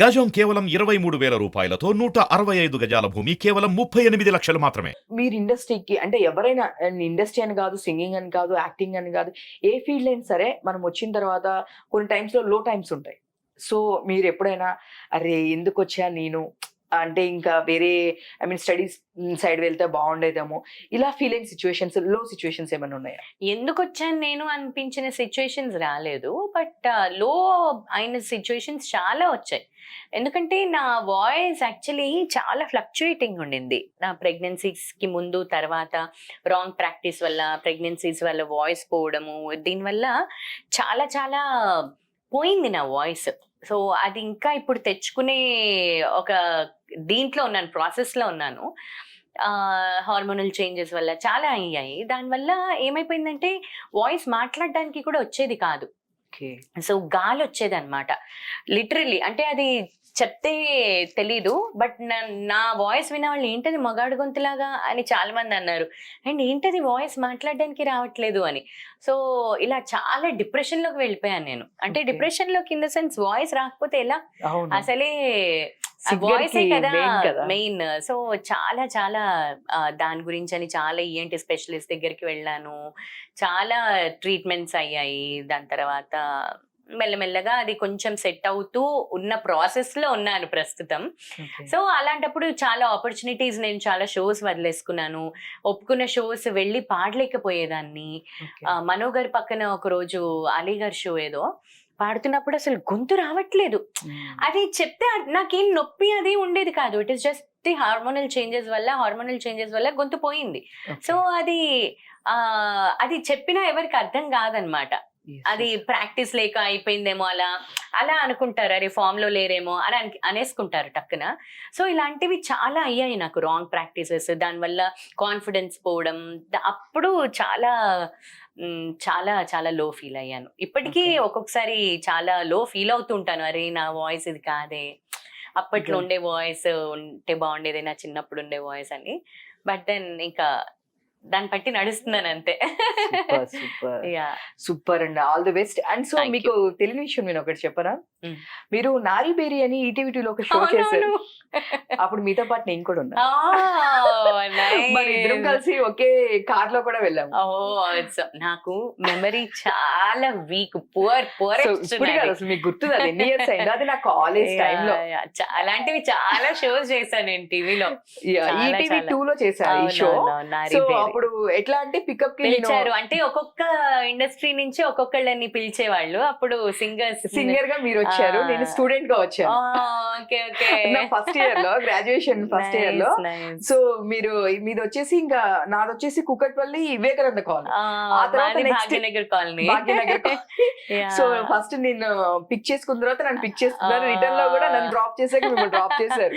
గజం కేవలం 23,000 రూపాయలతో 165 గజాల భూమి కేవలం 38 లక్షలు మాత్రమే. మీరు ఇండస్ట్రీకి అంటే ఎవరైనా ఇండస్ట్రీ అని కాదు, సింగింగ్ అని కాదు, యాక్టింగ్ అని కాదు, ఏ ఫీల్డ్ అయినా సరే మనం వచ్చిన తర్వాత కొన్ని టైమ్స్‌లో లో టైమ్స్ ఉంటాయి. సో మీరు ఎప్పుడైనా అరే ఎందుకు వచ్చా నేను అంటే ఇంకా వేరే స్టడీస్ సైడ్ వెళ్తే బాగుండేదేమో ఇలా ఫీల్ అయిన సిచ్యువేషన్స్, లో సిచ్యువేషన్స్ ఏమైనా ఉన్నాయా? ఎందుకు వచ్చాను నేను అనిపించిన సిచ్యువేషన్స్ రాలేదు. బట్ లో అయిన సిచ్యువేషన్స్ చాలా వచ్చాయి. ఎందుకంటే నా వాయిస్ యాక్చువల్లీ చాలా ఫ్లక్చుయేటింగ్ ఉండింది. నా ప్రెగ్నెన్సీస్కి ముందు తర్వాత రాంగ్ ప్రాక్టీస్ వల్ల, ప్రెగ్నెన్సీస్ వల్ల వాయిస్ పోవడము, దీనివల్ల చాలా చాలా పోయింది నా వాయిస్. సో అది ఇంకా ఇప్పుడు తెచ్చుకునే ఒక దీంట్లో ఉన్నాను, ప్రాసెస్లో ఉన్నాను. హార్మోనల్ చేంజెస్ వల్ల చాలా అయ్యాయి. దానివల్ల ఏమైపోయిందంటే వాయిస్ మాట్లాడడానికి కూడా వచ్చేది కాదు. సో గాలి వచ్చేది అనమాట లిటరలీ. అంటే అది చెప్తే తెలీదు, బట్ నా వాయిస్ వినే వాళ్ళు ఏంటది మగాడు గొంతులాగా అని చాలా మంది అన్నారు. అండ్ ఏంటది వాయిస్ మాట్లాడడానికి రావట్లేదు అని. సో ఇలా చాలా డిప్రెషన్ లోకి వెళ్ళిపోయాను నేను. అంటే డిప్రెషన్ లోకి ఇన్ ద సెన్స్ వాయిస్ రాకపోతే ఎలా, అసలే వాయిస్ కదా మెయిన్. సో చాలా చాలా దాని గురించి అని చాలా ఈఎన్టీ స్పెషలిస్ట్ దగ్గరికి వెళ్ళాను. చాలా ట్రీట్మెంట్స్ అయ్యాయి. దాని తర్వాత మెల్లమెల్లగా అది కొంచెం సెట్ అవుతూ ఉన్న ప్రాసెస్ లో ఉన్నాను ప్రస్తుతం. సో అలాంటప్పుడు చాలా ఆపర్చునిటీస్, నేను చాలా షోస్ వదిలేసుకున్నాను. ఒప్పుకున్న షోస్ వెళ్ళి పాడలేకపోయేదాన్ని. మనో గారి పక్కన ఒక రోజు అలీ గారి షో ఏదో పాడుతున్నప్పుడు అసలు గొంతు రావట్లేదు. అది చెప్తే నాకేం నొప్పి అది ఉండేది కాదు. It is just the hormonal changes వల్ల గొంతు పోయింది. సో అది చెప్పినా ఎవరికి అర్థం కాదనమాట. అది ప్రాక్టీస్ లేక అయిపోయిందేమో అలా అలా అనుకుంటారు. అరే ఫామ్ లో లేరేమో అని అనేసుకుంటారు టక్కున. సో ఇలాంటివి చాలా అయ్యాయి నాకు, రాంగ్ ప్రాక్టీసెస్. దానివల్ల కాన్ఫిడెన్స్ పోవడం. అప్పుడు చాలా చాలా చాలా లో ఫీల్ అయ్యాను. ఇప్పటికీ ఒక్కొక్కసారి చాలా లో ఫీల్ అవుతుంటాను. అరే నా వాయిస్ ఇది కాదే, అప్పట్లో ఉండే వాయిస్ ఉంటే బాగుండేది, నా చిన్నప్పుడు ఉండే వాయిస్ అని. బట్ దెన్ ఇంకా దాన్ని బట్టి నడుస్తున్నాను అంతే. సూపర్ అండి, all the best. And so మీకు తెలియని విషయం నేను ఒకటి చెప్పరా, మీరు నారీ బేరీ అని ఈటీవీలో ఒక షో చేశారు. అప్పుడు మీతో పాటు నేను కూడా ఉన్నా. మరి ఇద్దరం కలిసి ఒకే కార్ లో కూడా వెళ్ళాము. నాకు మెమరీ చాలా వీక్, పువర్. అసలు మీకు గుర్తుంది అది ఎన్ని ఇయర్స్ అయింది? అది నా కాలేజ్ టైమ్ లో. అలాంటివి చాలా షోస్ చేశాను నేను టీవీలో. ఈటీవీ 2 లో చేశాను ఈ షో. సో అప్పుడు ఎట్లా అంటే పికప్ కి పిలిచారు. అంటే ఒక్కొక్క ఇండస్ట్రీ నుంచి ఒక్కొక్కళ్ళని పిలిచేవాళ్ళు. అప్పుడు సింగర్ గా మీరు వచ్చారు, నేను స్టూడెంట్ గా వచ్చాను. ఫస్ట్ ఇయర్ లో, గ్రాడ్యుయేషన్ ఫస్ట్ ఇయర్ లో. సో మీది వచ్చేసి ఇంకా నాది వచ్చేసి కుకట్పల్లి వివేకానంద కాలనీ, ఆ తర్వాత భాగ్యనగర్ కాలనీ. సో ఫస్ట్ నేను పిక్ చేసుకున్న తర్వాత నన్ను పిక్ చేసుకున్నారు, రిటర్న్ లో కూడా నన్ను డ్రాప్ చేశాక మిమ్మల్ని డ్రాప్ చేశారు.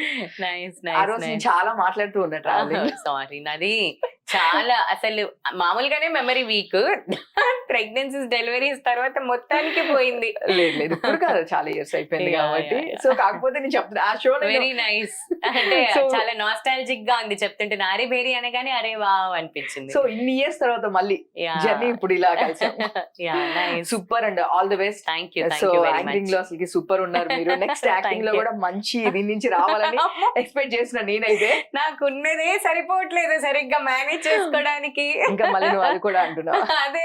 ఆ రోజు నేను చాలా మాట్లాడుతూ ఉన్నా ట్రావెలింగ్. సారీ, నాది చాలా అసలు మామూలుగానే మెమరీ వీక్. ప్రెగ్నెన్సీస్, డెలివరీస్ తర్వాత మొత్తానికి పోయింది. లేదు ఇప్పుడు కాదు, చాలా ఇయర్స్ అయిపోయింది కాబట్టి. సో కాకపోతే నేను చెప్తున్నా ఆ షో వెరీ నైస్. అంటే చాలా నాస్టాలజిక్ గా ఉంది చెప్తుంటే. నారీ బేరీ అనగానే అరే వావ్ అనిపించింది. సో ఇన్ని ఇయర్స్ తర్వాత మళ్ళీ జర్నీ ఇప్పుడు ఇలా కలిసాం. Super and all the best. Thank you. So acting లో అసలు సూపర్ ఉన్నారు మీరు. నెక్స్ట్ యాక్టింగ్ లో కూడా మంచి దీని నుంచి రావాలని ఎక్స్పెక్ట్ చేసిన నేనైతే. నాకు ఉన్నదే సరిపోవట్లేదు సరిగ్గా మేనేజ్ చేసుకోవడానికి. ఇంకా మళ్ళీ నువ్వు అది కూడా అంటున్నా. అదే.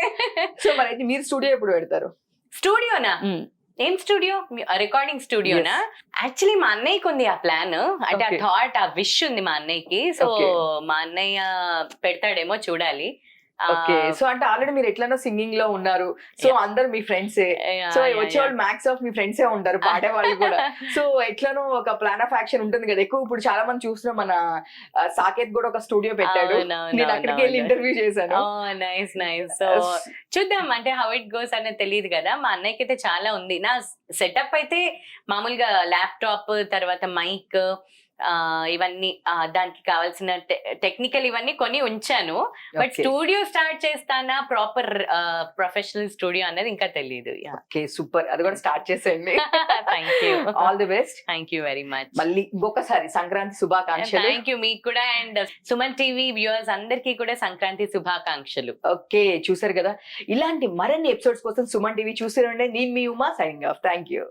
సో మరి అయితే మీరు స్టూడియో ఎప్పుడు పెడతారు? స్టూడియోనా? ఏం స్టూడియో? రికార్డింగ్ స్టూడియోనా? యాక్చువల్లీ మా అన్నయ్యకి ఉంది ఆ ప్లాన్, అంటే ఆ థాట్, ఆ విష్ ఉంది మా అన్నయ్యకి. సో మా అన్నయ్య పెడతాడేమో చూడాలి. ఓకే. సో అంటే ఆల్రెడీ మీరు ఎట్లనో సింగింగ్ లో ఉన్నారు. సో అందరు మీ ఫ్రెండ్సే. సో వచ్చేవాళ్ళు మ్యాక్స్ ఆఫ్ మీ ఫ్రెండ్సే ఉంటారు, పాడే వాళ్ళు కూడా. సో ఎట్లనో ఒక ప్లాన్ ఆఫ్ యాక్షన్ ఉంటుంది కదా ఎక్కువ. ఇప్పుడు చాలా మంది చూస్తున్నాం, మన సాకేత్ కూడా ఒక స్టూడియో పెట్టాడు, నేను అక్కడికి వెళ్ళి ఇంటర్వ్యూ చేశాను. Nice nice. సో చూద్దాం, అంటే హౌ ఇట్ గోస్ అనేది తెలియదు కదా. మా అన్నయ్యకి అయితే చాలా ఉంది. నా సెటప్ అయితే మామూలుగా ల్యాప్టాప్, తర్వాత మైక్, ఇవన్నీ దానికి కావాల్సిన టెక్నికల్ ఇవన్నీ కొని ఉంచాను. బట్ స్టూడియో స్టార్ట్ చేస్తానా, ప్రాపర్ ప్రొఫెషనల్ స్టూడియో అనేది ఇంకా తెలియదు. ఓకే సూపర్, అది కూడా స్టార్ట్ చేసేయండి. Thank you, all the best. Thank you very much. మళ్ళీ ఇంకొకసారి సంక్రాంతి శుభాకాంక్షలు. థ్యాంక్ యూ మీకు కూడా, అండ్ సుమన్ టీవీ వ్యూవర్స్ అందరికీ కూడా సంక్రాంతి శుభాకాంక్షలు. ఓకే, చూసారు కదా, ఇలాంటి మరిన్ని ఎపిసోడ్స్ కోసం సుమన్ టీవీ చూసి రండి. నేను మీ Uma, signing off. Thank you.